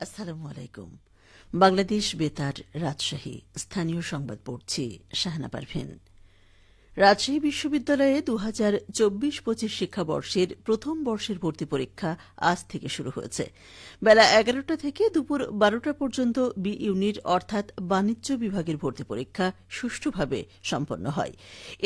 আসসালামু আলাইকুম। বাংলাদেশ বেতার, রাজশাহী। স্থানীয় সংবাদ পড়ছি শাহানা পারভীন। রাজশাহী বিশ্ববিদ্যালয়ে 2024-25 শিক্ষাবর্ষের প্রথম বর্ষের ভর্তি পরীক্ষা আজ থেকে শুরু হয়েছে। বেলা 11টা থেকে দুপুর 12টা পর্যন্ত বি ইউনিট অর্থাৎ বাণিজ্য বিভাগের ভর্তি পরীক্ষা সুষ্ঠুভাবে সম্পন্ন হয়।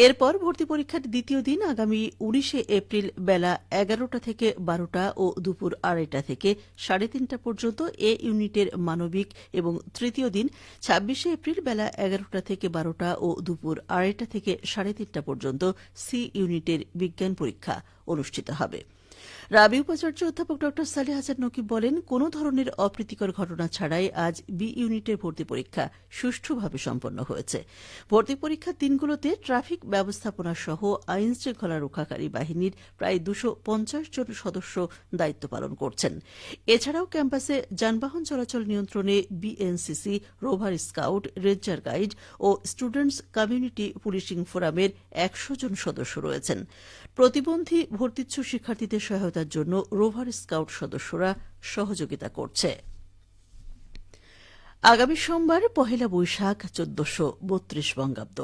এরপর ভর্তি পরীক্ষার দ্বিতীয় দিন আগামী 19 এপ্রিল বেলা 11টা থেকে 12টা ও দুপুর 2:30টা থেকে 3:30টা পর্যন্ত এ ইউনিটের মানবিক এবং তৃতীয় দিন 26 এপ্রিল বেলা 11টা থেকে 12টা ও দুপুর 2:30টা থেকে 3:30টা পর্যন্ত সি ইউনিটের বিজ্ঞান পরীক্ষা অনুষ্ঠিত হবে। রাবি উপাচার্য অধ্যাপক ড সালেহ হাসান নকিব বলেন, কোনো ধরনের অপ্রীতিকর ঘটনা ছাড়াই আজ বি ইউনিটের ভর্তি পরীক্ষা সুষ্ঠুভাবে সম্পন্ন হয়েছে। ভর্তি পরীক্ষার দিনগুলোতে ট্রাফিক ব্যবস্থাপনা সহ আইন শৃঙ্খলা রক্ষাকারী বাহিনীর প্রায় 250 জন সদস্য দায়িত্ব পালন করছেন। এছাড়াও ক্যাম্পাসে যানবাহন চলাচল নিয়ন্ত্রণে BNCC, rover scout, ranger guide ও স্টুডেন্টস কমিউনিটি পুলিশিং ফোরামের 100 জন সদস্য রয়েছেন। প্রতিবন্ধী ভর্তিচ্ছু শিক্ষার্থীদের সহায়তার জন্য রোভার স্কাউট সদস্যরা সহযোগিতা করছে। আগামী সোমবার পহেলা বৈশাখ 1432 বঙ্গাব্দ।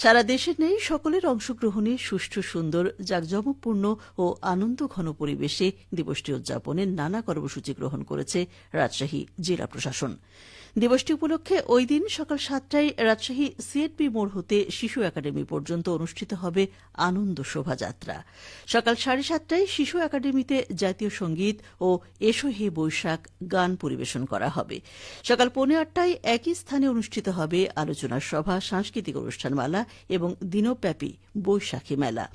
সারা দেশের নেই সকলের অংশগ্রহণে সুষ্ঠু, সুন্দর, জাঁকজমকপূর্ণ ও আনন্দঘন পরিবেশে দিবসটি উদযাপনের নানা কর্মসূচি গ্রহণ করেছে রাজশাহী জেলা প্রশাসন। দিবসটি উপলক্ষে ওই দিন সকাল 7টায় রাজশাহী সিএডপি মোড় হতে শিশু একাডেমি পর্যন্ত অনুষ্ঠিত হবে আনন্দ শোভাযাত্রা। সকাল 7:30টায় শিশু একাডেমিতে জাতীয় সঙ্গীত ও এসো হে বৈশাখ গান পরিবেশন করা হবে। সকাল 7:45টায় একই স্থানে অনুষ্ঠিত হবে আলোচনা সভা, সাংস্কৃতিক অনুষ্ঠানমালা এবং দিনব্যাপী বৈশাখী মেলা।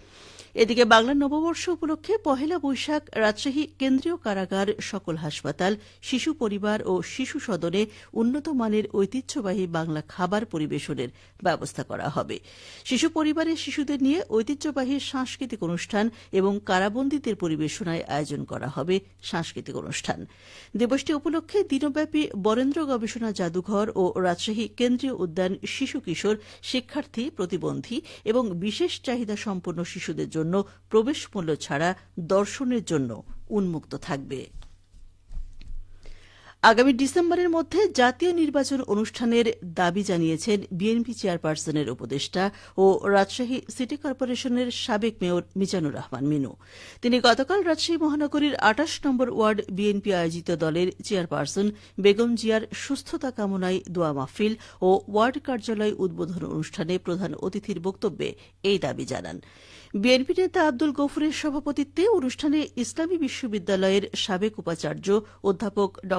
এদিকে বাংলা নববর্ষ উপলক্ষে পহেলা বৈশাখ রাজশাহী কেন্দ্রীয় কারাগার, সকল হাসপাতাল, শিশু পরিবার ও শিশু সদনে উন্নত মানের ঐতিহ্যবাহী বাংলা খাবার পরিবেশনের ব্যবস্থা করা হবে। শিশু পরিবারের শিশুদের নিয়ে ঐতিহ্যবাহী সাংস্কৃতিক অনুষ্ঠান এবং কারাবন্দীদের পরিবেশনায় আয়োজন করা হবে সাংস্কৃতিক অনুষ্ঠান। দিবসটি উপলক্ষে দিনব্যাপী বরেন্দ্র গবেষণা জাদুঘর ও রাজশাহী কেন্দ্রীয় উদ্যান শিশু কিশোর, শিক্ষার্থী, প্রতিবন্ধী এবং বিশেষ চাহিদা সম্পন্ন শিশুদের জন্য প্রবেশ মূল্য ছাড়া দর্শনের জন্য উন্মুক্ত থাকবে। আগামী ডিসেম্বরের মধ্যে জাতীয় নির্বাচন অনুষ্ঠানের দাবি জানিয়েছেন বিএনপি চেয়ারপারসনের উপদেষ্টা ও রাজশাহী সিটি কর্পোরেশনের সাবেক মেয়র মিজানুর রহমান মিনু। তিনি গতকাল রাজশাহী মহানগরীর 28 নম্বর ওয়ার্ড বিএনপি আয়োজিত দলের চেয়ারপারসন বেগম জিয়ার সুস্থতা কামনায় দোয়া মাহফিল ও ওয়ার্ড কার্যালয় উদ্বোধন অনুষ্ঠানে প্রধান অতিথির বক্তব্যে এই দাবি জানান। বিএনপি নেতা আব্দুল গফুরের সভাপতিত্বে অনুষ্ঠানে ইসলামী বিশ্ববিদ্যালয়ের সাবেক উপাচার্য অধ্যাপক ড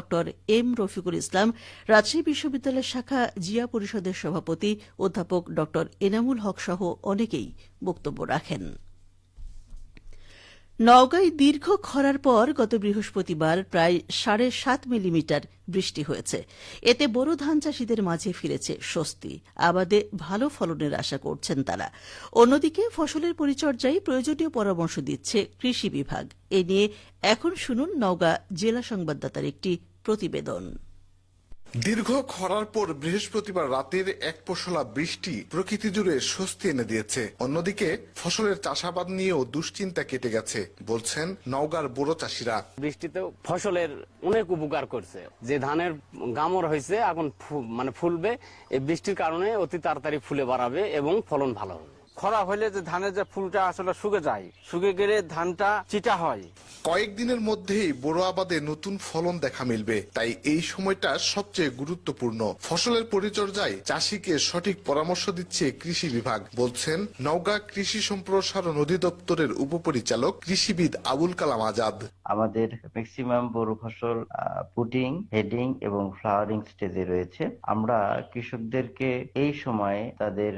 এম রফিকুল ইসলাম, রাজশাহী বিশ্ববিদ্যালয় শাখা জিয়া পরিষদের সভাপতি অধ্যাপক ড এনামুল হক সহ অনেকেই বক্তব্য রাখেন। নওগাঁয় দীর্ঘ খরার পর গত বৃহস্পতিবার প্রায় 7.5 মিলিমিটার বৃষ্টি হয়েছে। এতে বোরো ধান চাষীদের মাঝে ফিরেছে স্বস্তি। আবাদে ভালো ফলনের আশা করছেন তারা। অন্যদিকে ফসলের পরিচর্যায় প্রয়োজনীয় পরামর্শ দিচ্ছে কৃষি বিভাগ। এ নিয়ে এখন শুনুন নওগাঁ জেলা সংবাদদাতার একটি প্রতিবেদন। দীর্ঘ খরার পর বৃহস্পতিবার রাতের এক পশলা বৃষ্টি প্রকৃতি জুড়ে স্বস্তি এনে দিয়েছে। অন্যদিকে ফসলের চাষাবাদ নিয়েও দুশ্চিন্তা কেটে গেছে বলছেন নওগাঁর বোরো চাষিরা। বৃষ্টিতে ফসলের অনেক উপকার করছে। যে ধানের গামর হয়েছে এখন ফুলবে, এই বৃষ্টির কারণে অতি তাড়াতাড়ি ফুলে বাড়াবে এবং ফলন ভালো হবে। খরা হলে যে ধানের যে ফুলটা আসলে শুকে যায়, শুকে গেলে ধানটা চিটা হয়। কয়েকদিনের মধ্যেই বোরো আবাদে নতুন ফলন দেখা মিলবে, তাই এই সময়টা সবচেয়ে গুরুত্বপূর্ণ। ফসলের পরিচর্যায় চাষিকে সঠিক পরামর্শ দিচ্ছে কৃষি বিভাগ বলছেন নওগাঁ কৃষি সম্প্রসারণ অধিদপ্তরের উপপরিচালক কৃষিবিদ আবুল কালাম আজাদ। আমাদের ম্যাক্সিমাম বোরো ফসল পুটিং, হেডিং এবং ফ্লাওয়ারিং স্টেজে রয়েছে। আমরা কৃষকদেরকে এই সময়ে তাদের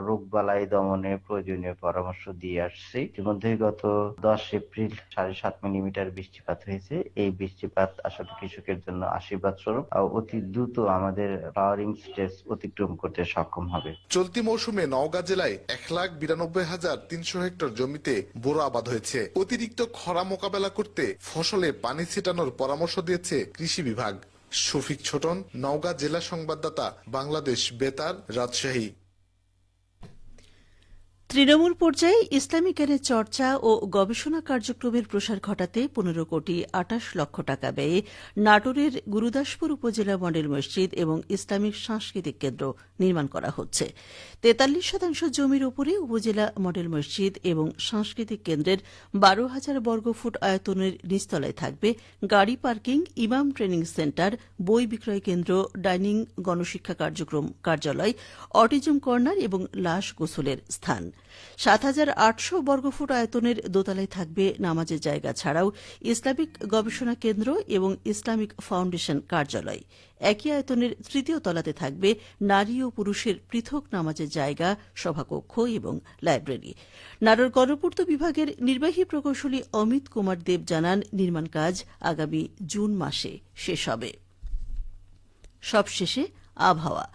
রোগবালাই দমনে প্রয়োজনীয় পরামর্শ দিয়ে আসছি। ইতিমধ্যে গত 10 এপ্রিল 7.5 মিলিমিটার বৃষ্টিপাত হয়েছে। এই বৃষ্টিপাত আসলে কৃষকের জন্য আশীর্বাদ স্বরূপ। অতি দ্রুত আমাদের ফ্লাওয়ারিং স্টেজ অতিক্রম করতে সক্ষম হবে। চলতি মৌসুমে নওগাঁ জেলায় 1,92,300 হেক্টর জমিতে বোরো আবাদ হয়েছে। অতিরিক্ত খরা মোকাবেলা করতে ফসলে পানি ছিটানোর পরামর্শ দিয়েছে কৃষি বিভাগ। শফিক ছোটন, নওগাঁ জেলা সংবাদদাতা, বাংলাদেশ বেতার, রাজশাহী। তৃণমূল পর্যায়ে ইসলামী জ্ঞানের চর্চা ও গবেষণা কার্যক্রমের প্রসার ঘটাতে ১৫ কোটি ২৮ লক্ষ টাকা ব্যয়ে নাটোরের গুরুদাসপুর উপজেলা মডেল মসজিদ এবং ইসলামিক সাংস্কৃতিক কেন্দ্র নির্মাণ করা হচ্ছে। ৪৩% জমির উপরে উপজেলা মডেল মসজিদ এবং সাংস্কৃতিক কেন্দ্রের ১২,০০০ বর্গফুট আয়তনের নিচতলায় থাকবে গাড়ি পার্কিং, ইমাম ট্রেনিং সেন্টার, বই বিক্রয় কেন্দ্র, ডাইনিং, গণশিক্ষা কার্যক্রম কার্যালয়, অটিজম কর্নার এবং লাশ গোসলের স্থান। ৭,৮০০ বর্গফুট আয়তনের দোতলায় থাকবে নামাজের জায়গা ছাড়াও ইসলামিক গবেষণা কেন্দ্র এবং ইসলামিক ফাউন্ডেশন কার্যালয়। একই আয়তনের তৃতীয় তলাতে থাকবে নারী ও পুরুষের পৃথক নামাজের জায়গা, সভাকক্ষ এবং লাইব্রেরি। নাটোর গণপূর্ত বিভাগের নির্বাহী প্রকৌশলী অমিত কুমার দেব জানান, নির্মাণ কাজ আগামী জুন মাসে শেষ হবে। সবশেষে আবহাওয়া।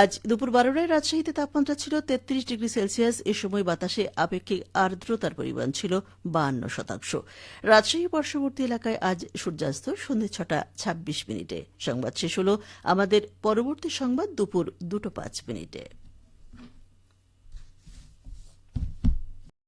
আজ দুপুর ১২টায় রাজশাহীতে তাপমাত্রা ছিল ৩৩ ডিগ্রি সেলসিয়াস। এ সময় বাতাসে আপেক্ষিক আর্দ্রতার পরিমাণ ছিল ৫২%। রাজশাহী পার্শ্ববর্তী এলাকায় আজ সূর্যাস্ত সন্ধ্যে ৬টা ২৬ মিনিটে। সংবাদ শেষ হল। আমাদের পরবর্তী সংবাদ দুপুর ২টা ৫ মিনিটে।